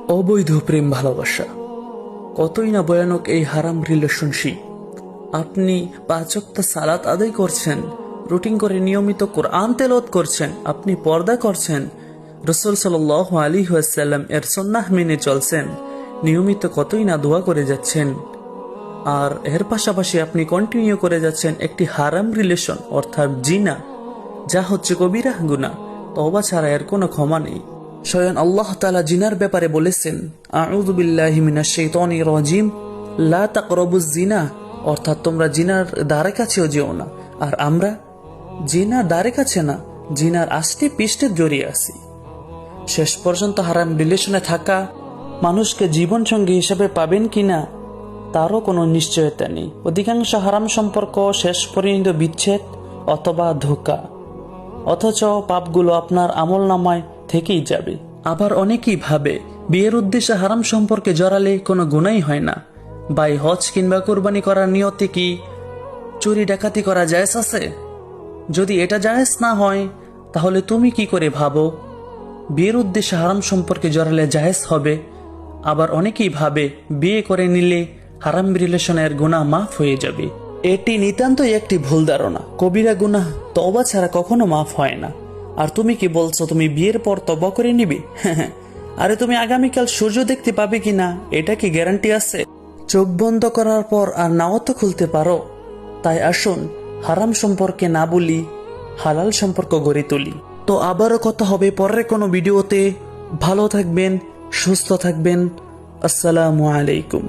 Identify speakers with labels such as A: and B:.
A: অবৈধ প্রেম ভালোবাসা কতই না ভয়ানক এই হারাম রিলেশনশিপ। আপনি 5 ওয়াক্ত সালাত আদায় করছেন, রুটিন করে নিয়মিত কোরআন তেলাওয়াত করছেন, আপনি পর্দা করছেন, রাসূল সাল্লাল্লাহু আলাইহি ওয়াসাল্লাম এর সুন্নাহ মেনে চলছেন, নিয়মিত কতই না দোয়া করে যাচ্ছেন, আর এর পাশাপাশি আপনি কন্টিনিউ করে যাচ্ছেন একটি হারাম রিলেশন অর্থাৎ জিনা, যা হচ্ছে কবিরা গুনাহ। তওবা ছাড়া এর কোনো ক্ষমা নেই। স্বয়ং আল্লাহ তাআলা জিনার ব্যাপারে বলেছেন, আউযু বিল্লাহি মিনাশ শাইতানির রাজিম, লা তাকরাবুজ জিনা, অর্থাৎ তোমরা জিনার দ্বারে কাছেও যেও না। আর আমরা জিনার দ্বারে কাছে না, জিনার আষ্টে পৃষ্ঠে জড়িয়ে আছি। শেষ পর্যন্ত হারাম রিলেশনে থাকা মানুষকে জীবন সঙ্গী হিসেবে পাবেন কিনা তারও কোনো নিশ্চয়তা নেই। অধিকাংশ হারাম সম্পর্ক শেষ পর্যন্ত বিচ্ছেদ অথবা ধোঁকা, অথচ পাপগুলো আপনার আমলনামায় থেকেই যাবে। আবার অনেকেই ভাবে বিয়ের উদ্দেশ্যে হারাম সম্পর্কে জড়ালে কোনো গুনাহই হয় না। ভাই, হজ কিংবা কোরবানি করার নিয়তে কি চুরি ডাকাতি করা জায়েজ আছে? যদি এটা জায়েজ না হয়, তাহলে তুমি কি করে ভাবো বিয়ের উদ্দেশ্যে হারাম সম্পর্কে জড়ালে জায়েজ হবে? আবার অনেকেই ভাবে বিয়ে করে নিলে হারাম রিলেশনের গুনাহ মাফ হয়ে যাবে। এটি নিতান্তই একটি ভুল ধারণা। কবিরা গুনাহ তওবা ছাড়া কখনো মাফ হয় না। আর তুমি কি বলছো তুমি বিয়ের পর তওবা করে নিবে? আরে তুমি আগামীকাল সূর্য দেখতে পাবে কিনা এটা কি গ্যারান্টি আছে? চোখ বন্ধ করার পর আর নাও তো খুলতে পারো। তাই আসুন হারাম সম্পর্কে না বলি, হালাল সম্পর্ক গড়ে তুলি। তো আবারও কথা হবে পরের কোনো ভিডিওতে। ভালো থাকবেন, সুস্থ থাকবেন। আসসালামু আলাইকুম।